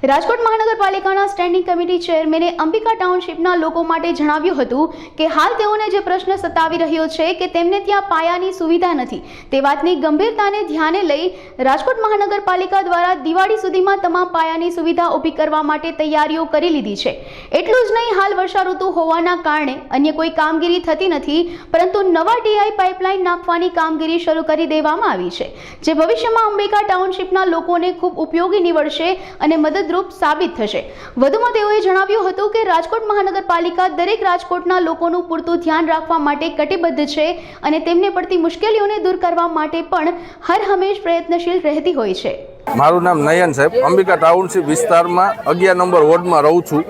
રાજકોટ મહાનગરપાલિકાના standing committee ચેરમેને Ambika ટાઉનશીપના લોકો માટે જણાવ્યું હતું કે હાલ તેઓને જે પ્રશ્ન સતાવી રહ્યો છે કે તેમને ત્યાં પાયાની સુવિધા નથી। તે વાતની ગંભીરતાને ધ્યાને લઈ રાજકોટ મહાનગરપાલિકા દ્વારા દિવાળી સુધીમાં તમામ પાયાની સુવિધા ઊભી કરવા માટે તૈયારીઓ કરી લીધી છે। એટલું જ નહીં, હાલ વર્ષા ઋતુ હોવાના કારણે અન્ય કોઈ કામગીરી થતી નથી, પરંતુ નવા ટીઆઈ પાઇપલાઇન નાખવાની કામગીરી શરૂ કરી દેવામાં આવી છે, જે ભવિષ્યમાં અંબિકા ટાઉનશીપના લોકોને ખૂબ ઉપયોગી નીવડશે અને મદદરૂપ સાબિત થશે। વધુમાં તેઓએ જણાવ્યું હતું કે રાજકોટ મહાનગરપાલિકા દરેક રાજકોટના લોકોનું પૂરતું ધ્યાન રાખવા માટે કટિબદ્ધ છે અને તેમને પડતી મુશ્કેલીઓને દૂર કરવા માટે પણ હર હંમેશ પ્રયત્નશીલ રહેતી હોય છે। મારું નામ નયન સાહેબ, અંબિકા ટાઉનશીપ વિસ્તારમાં 11 નંબર વોર્ડમાં રહું છું।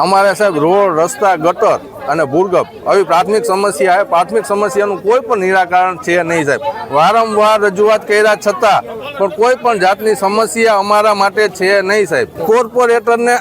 અમારે સાહેબ રોડ, રસ્તા, ગટર અને ભૂગર્ભ આવી પ્રાથમિક સમસ્યા છે। પ્રાથમિક સમસ્યાનું કોઈ પણ નિરાકરણ છે નહીં સાહેબ। વારંવાર રજૂઆત કર્યા છતાં પણ કોઈ પણ જાતની સમસ્યા અમારા માટે છે નહીં સાહેબ। કોર્પોરેટરને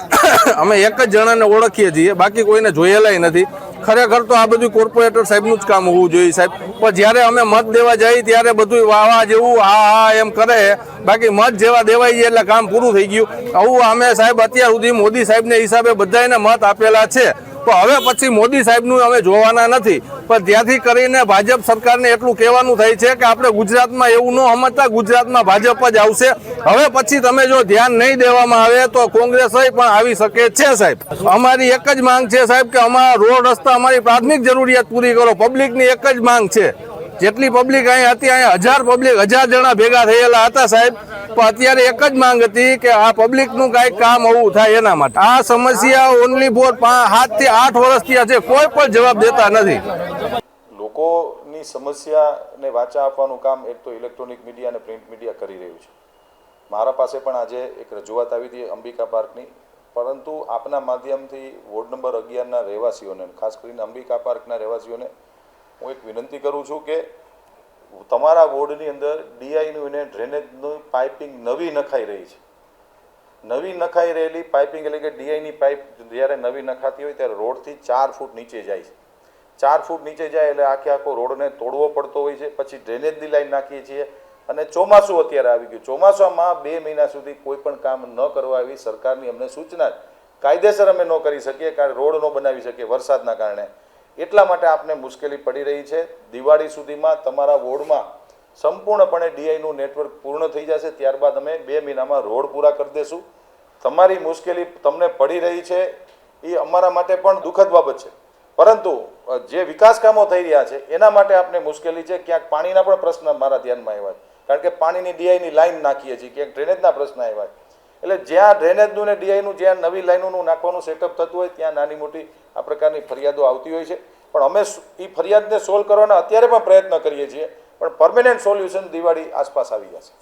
અમે એક જ જણાને ઓળખીએ છીએ, બાકી કોઈને જોયેલાય નથી। ખરેખર તો આ બધું કોર્પોરેટર સાહેબનું જ કામ હોવું જોઈએ સાહેબ, પણ જ્યારે અમે મત દેવા જઈએ ત્યારે બધું વાવા જેવું હા એમ કરે, બાકી મત જેવા દેવાઈ જાય એટલે કામ પૂરું થઈ ગયું। આવું અમે સાહેબ અત્યાર સુધી મોદી સાહેબને હિસાબે બધાને મત આપેલા છે, પણ હવે પછી મોદી સાહેબનું અમે જોવાના નથી। પણ ત્યાંથી કરીને ભાજપ સરકારને એટલું કહેવાનું થાય છે કે આપણે ગુજરાતમાં એવું ન સમજતા, ગુજરાતમાં ભાજપ જ આવશે। હવે પછી તમે જો ધ્યાન નહીં દેવામાં આવે તો કોંગ્રેસ પણ આવી શકે છે સાહેબ। અમારી એક જ માંગ છે સાહેબ કે અમારા રોડ, રસ્તા, અમારી પ્રાથમિક જરૂરિયાત પૂરી કરો। પબ્લિકની એક જ માંગ છે, જેટલી પબ્લિક અહીં હતી, અહીંયા 1000 જણા ભેગા થયેલા હતા સાહેબ, પણ અત્યારે એક જ માંગ હતી કે આ પબ્લિકનું કાંઈક કામ હોવું થાય એના માટે। આ સમસ્યા ઓનલી ફોર 7 થી 8 વર્ષથી છે, કોઈ પણ જવાબ દેતા નથી। લોકોની સમસ્યાને વાચા આપવાનું કામ એક તો ઇલેક્ટ્રોનિક મીડિયા અને પ્રિન્ટ મીડિયા કરી રહ્યું છે। મારા પાસે પણ આજે એક રજૂઆત આવી હતી અંબિકા પાર્કની, પરંતુ આપના માધ્યમથી વોર્ડ નંબર 11ના રહેવાસીઓને, ખાસ કરીને અંબિકા પાર્કના રહેવાસીઓને હું એક વિનંતી કરું છું કે તમારા વોર્ડની અંદર ડીઆઈનું અને ડ્રેનેજનું પાઇપિંગ નવી નખાઈ રહી છે। નવી નખાઈ રહેલી પાઇપિંગ એટલે કે ડીઆઈની પાઇપ જ્યારે નવી નખાતી હોય ત્યારે રોડથી 4 ફૂટ નીચે જાય છે। 4 ફૂટ નીચે જાય એટલે આખો રોડને તોડવો પડતો હોય છે। પછી ડ્રેનેજની લાઈન નાખીએ છીએ અને ચોમાસું અત્યારે આવી ગયું, ચોમાસામાં 2 મહિના સુધી કોઈ પણ કામ ન કરવા એવી સરકારની અમને સૂચના, કાયદેસર અમે ન કરી શકીએ કારણ રોડ ન બનાવી શકીએ વરસાદના કારણે। એટલા માટે આપને મુશ્કેલી પડી રહી છે। દિવાળી સુધીમાં તમારા વોર્ડમાં સંપૂર્ણપણે ડીઆઈનું નેટવર્ક પૂર્ણ થઈ જશે, ત્યારબાદ અમે 2 મહિનામાં રોડ પૂરા કરી દઈશું। તમારી મુશ્કેલી તમને પડી રહી છે એ અમારા માટે પણ દુઃખદ બાબત છે, પરંતુ જે વિકાસ કામો થઈ રહ્યા છે એના માટે આપને મુશ્કેલી છે। ક્યાંક પાણીના પણ પ્રશ્ન મારા ધ્યાનમાં આવ્યા, કારણ કે પાણીની ડીઆઈની લાઈન નાખીએ છીએ, ક્યાંક ડ્રેનેજના પ્રશ્ન આવ્યા। એટલે જ્યાં ડ્રેનેજનું ને ડીઆઈનું, જ્યાં નવી લાઈનોનું નાખવાનું સેટઅપ થતું હોય ત્યાં નાની મોટી આ પ્રકારની ફરિયાદો આવતી હોય છે, પણ અમે એ ફરિયાદને સોલ્વ કરવાના અત્યારે પણ પ્રયત્ન કરીએ છીએ, પણ પરમેનન્ટ સોલ્યુશન દિવાળી આસપાસ આવી જશે।